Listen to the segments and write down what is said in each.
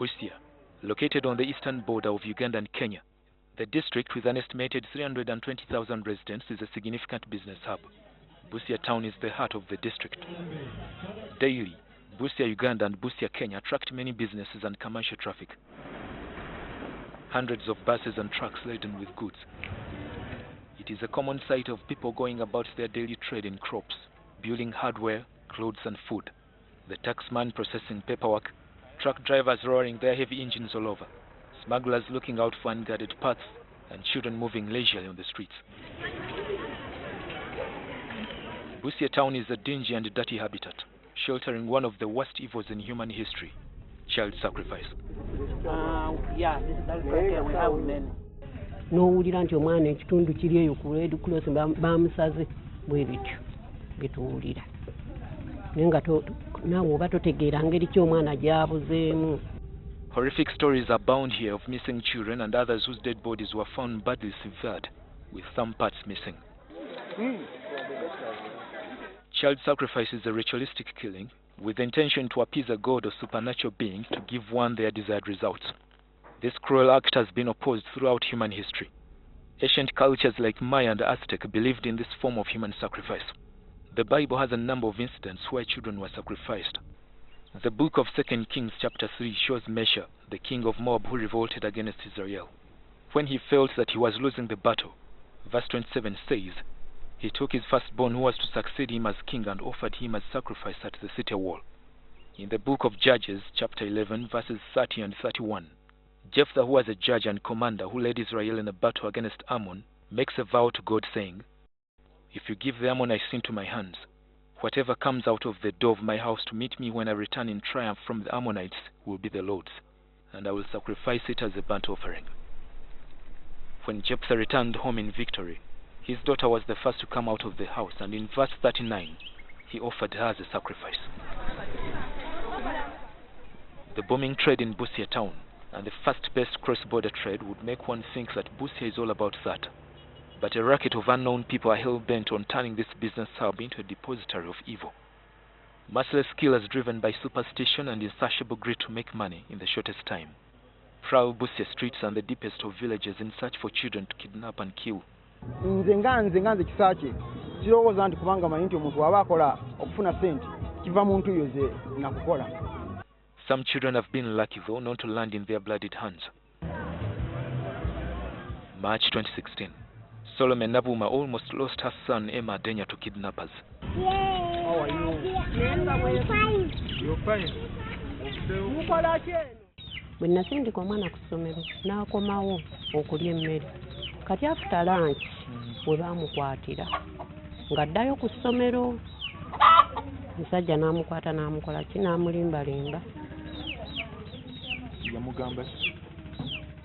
Busia, located on the eastern border of Uganda and Kenya. The district, with an estimated 320,000 residents, is a significant business hub. Busia town is the heart of the district. Daily, Busia, Uganda and Busia, Kenya attract many businesses and commercial traffic. Hundreds of buses and trucks laden with goods. It is a common sight of people going about their daily trade in crops, building hardware, clothes and food. The taxman processing paperwork, truck drivers roaring their heavy engines all over, smugglers looking out for unguarded paths, and children moving leisurely on the streets. Busia town is a dingy and dirty habitat, sheltering one of the worst evils in human history, child sacrifice. N'owulira nti omwana ekitundu kiri eyo ku Red Cross bamusaze bwe bityo bituwulira naye nga naawe oba totegeera ngeri ki omwana gy'abuzeemu. Horrific stories abound here of missing children and others whose dead bodies were found badly severed, with some parts missing. Child sacrifice is a ritualistic killing with the intention to appease a god or supernatural being to give one their desired results. This cruel act has been opposed throughout human history. Ancient cultures like Maya and Aztec believed in this form of human sacrifice. The Bible has a number of incidents where children were sacrificed. The book of 2 Kings chapter 3 shows Mesha, the king of Moab, who revolted against Israel. When he felt that he was losing the battle, verse 27 says, he took his firstborn who was to succeed him as king and offered him as sacrifice at the city wall. In the book of Judges chapter 11 verses 30 and 31, Jephthah, who was a judge and commander who led Israel in a battle against Ammon, makes a vow to God saying, if you give the Ammonites into my hands, whatever comes out of the door of my house to meet me when I return in triumph from the Ammonites will be the Lord's, and I will sacrifice it as a burnt offering. When Jephthah returned home in victory, his daughter was the first to come out of the house, and in verse 39, he offered her as a sacrifice. The booming trade in Busia town and the fast-paced cross-border trade would make one think that Busia is all about that. But a racket of unknown people are hell-bent on turning this business hub into a depository of evil. Merciless killers driven by superstition and insatiable greed to make money in the shortest time prowl Busia streets and the deepest of villages in search for children to kidnap and kill. Nze kisache kirowooza nti kubanga manyi nti omuntu waba akola okufuna sente kiva muntu yoze nakukola. Some children have been lucky though not to land in their bloodied hands. March 2016. Solomon Nabuma almost lost her son Emma Denya to kidnappers. How are you? You're fine. Bwe nasindika omwana ku ssomero n'akomawo okulya emmere kati after lunch bwe baamukwatira ng'addayo ku ssomero omusajja n'amukwata n'amukola ki n'amulimbalimba.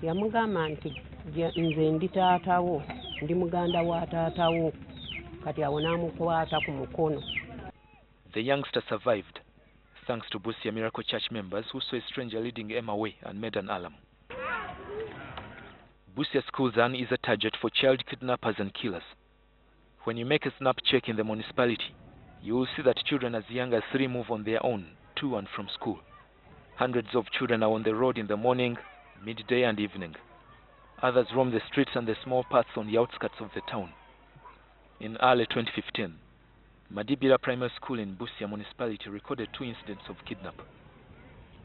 Yamugamba nti nze ndi taatawo ndi muganda wa taatawo kati awo n'amukwata ku mukono. The youngster survived thanks to Busia Miracle Church members who saw a stranger leading Emma away and made an alarm. Busia school zone is a target for child kidnappers and killers. When you make a snap check in the municipality, you will see that children as young as 3 move on their own to and from school. Hundreds of children are on the road in the morning, midday and evening. Others roam the streets and the small paths on the outskirts of the town. In early 2015, Madibira Primary School in Busia municipality recorded 2 incidents of kidnap.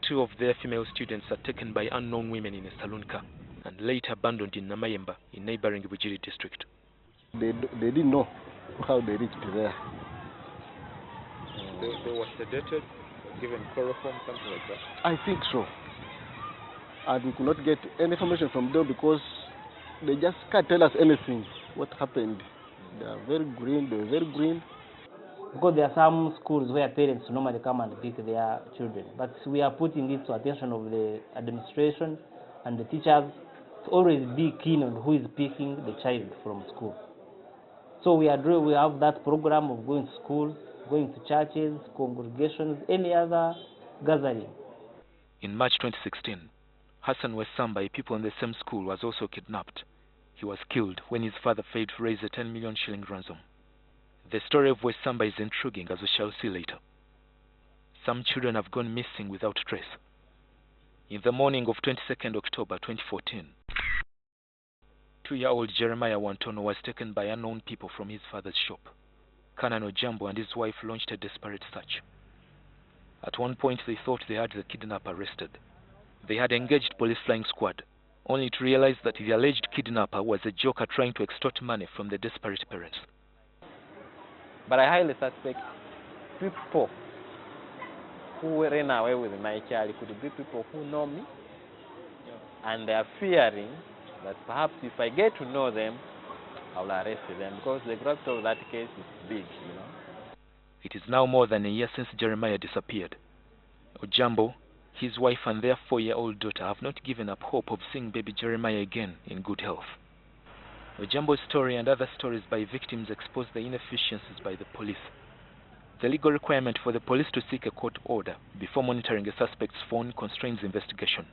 2 of their female students are taken by unknown women in a saloon car and later abandoned in Namayemba in neighboring Bujiri district. They didn't know how they reached there. They were sedated, given chloroform, something like that? I think so. And we could not get any information from them because they just can't tell us anything, what happened. They are very green, they were very green. Because there are some schools where parents normally come and pick their children. But we are putting this to attention of the administration and the teachers to always be keen on who is picking the child from school. So we have that program of going to schools, going to churches, congregations, any other gathering. In March 2016, Hassan Wesamba, a pupil in the same school, was also kidnapped. He was killed when his father failed to raise a 10 million shilling ransom. The story of Wesamba is intriguing, as we shall see later. Some children have gone missing without trace. In the morning of 22nd October 2014, 2-year-old Jeremiah Wantono was taken by unknown people from his father's shop. Canon Ojambo and his wife launched a desperate search. At one point they thought they had the kidnapper arrested. They had engaged police flying squad, only to realize that the alleged kidnapper was a joker trying to extort money from the desperate parents. But I highly suspect people who ran away with my child could be people who know me, and they are fearing that perhaps if I get to know them, I will arrest them, because the gravity of that case is big, you know. It is now more than a year since Jeremiah disappeared. Ojambo, his wife and their 4-year-old daughter have not given up hope of seeing baby Jeremiah again in good health. Ojambo's story and other stories by victims expose the inefficiencies by the police. The legal requirement for the police to seek a court order before monitoring a suspect's phone constrains investigation.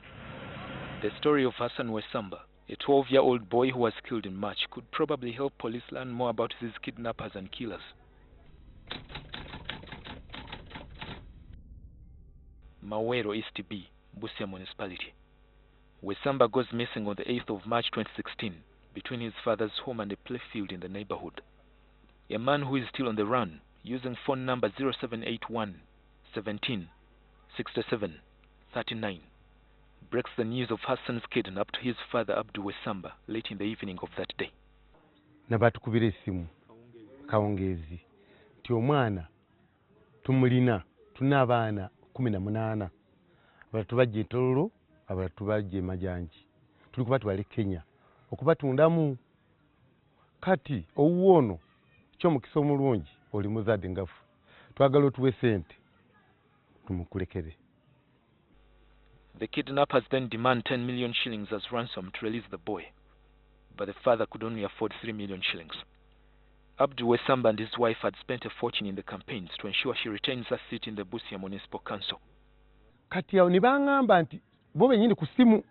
The story of Hassan Wesamba, a 12-year-old boy who was killed in March, could probably help police learn more about these kidnappers and killers. Mawero East B, Busia Municipality. Wesamba goes missing on the 8th of March 2016 between his father's home and a playfield in the neighborhood. A man who is still on the run, using phone number 0781 17 67 39, breaks the news of Hassan's kidnap to his father Abdu Wesamba late in the evening of that day. Nabatukubira esimu kawongezi ti omwana tumulina tuna abaana 18 abantu bajje Ntololo abantu bajje Majanji tuli kubatwala Kenya okubatundamu kati owuono kyo mukisa omulungi oli muzadde ngafu twagala otuwe sente tumukulekere. The kidnappers then demand 10 million shillings as ransom to release the boy, but the father could only afford 3 million shillings. Abdu Wesamba and his wife had spent a fortune in the campaigns to ensure she retains her seat in the Busia Municipal Council. Kati awo ne bangamba nti bo bennyini ku ssimu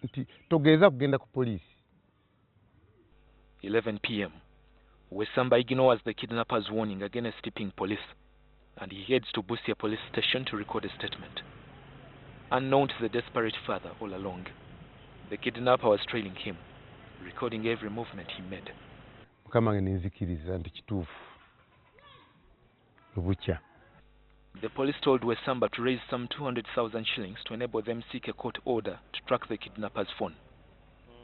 nti togeeza kugenda ku poliisi. 11 p.m. Wesamba ignores the kidnappers' warning against tipping police, and he heads to Busia police station to record a statement. Unknown to the desperate father all along, the kidnapper was trailing him, recording every movement he made. Mukama nenzikiriza nti kituufu bukya. The police told Wesamba to raise some 200,000 shillings to enable them seek a court order to track the kidnapper's phone.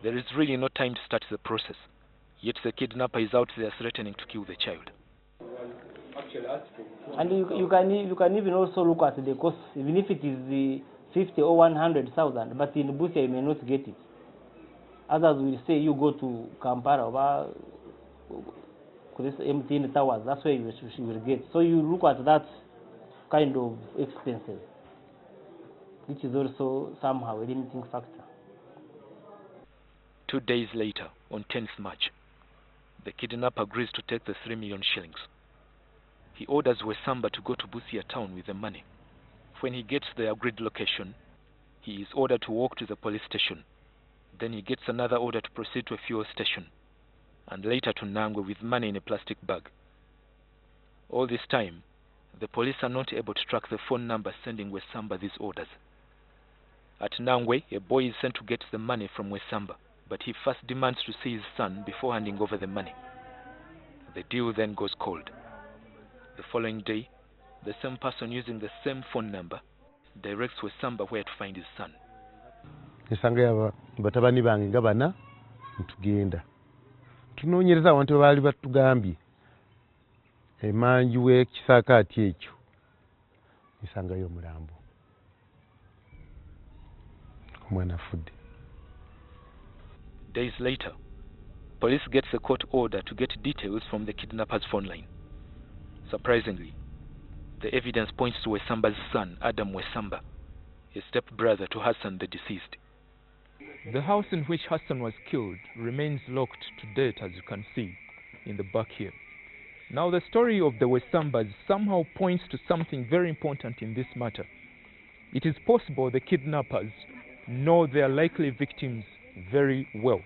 There is really no time to start the process, yet the kidnapper is out there threatening to kill the child. And you can even also look at the cost, even if it is the 50 or 100,000, but in Busia you may not get it. Others will say you go to Kampala or this MTN towers, that's where you will get. So you look at that kind of expenses, which is also somehow a limiting factor. 2 days later, on 10th March, the kidnapper agrees to take the 3 million shillings. He orders Wesamba to go to Busia town with the money. When he gets the agreed location, he is ordered to walk to the police station. Then he gets another order to proceed to a fuel station, and later to Nangwe with money in a plastic bag. All this time, the police are not able to track the phone number sending Wesamba these orders. At Nangwe, a boy is sent to get the money from Wesamba, but he first demands to see his son before handing over the money. The deal then goes cold. The following day, the same person using the same phone number directs Wesamba where to find his son. Esanga yaba batabani bange nga bana ntugenda. Tunoonyereza abantu baali batugambye emanju w'ekisaakaati ekyo esangayo omulambo omwana afudde. Days later, police gets a court order to get details from the kidnapper's phone line. Surprisingly, the evidence points to Wesamba's son, Adam Wesamba, a step-brother to Hassan the deceased. The house in which Hassan was killed remains locked to date, as you can see in the back here. Now, the story of the Wesambas somehow points to something very important in this matter. It is possible the kidnappers know their likely victims very well.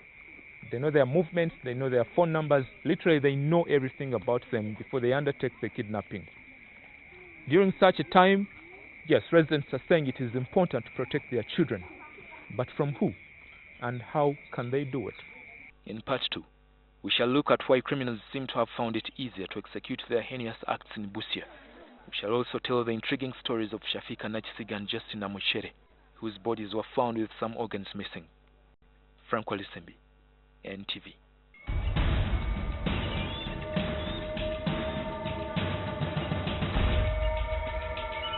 They know their movements, they know their phone numbers, literally they know everything about them before they undertake the kidnapping. During such a time, Yes, residents are saying it is important to protect their children. But from who? And how can they do it? In part 2, we shall look at why criminals seem to have found it easier to execute their heinous acts in Busia. We shall also tell the intriguing stories of Shafika Nachisiga and Justin Amuchere, whose bodies were found with some organs missing. Frank Walisembi, NTV.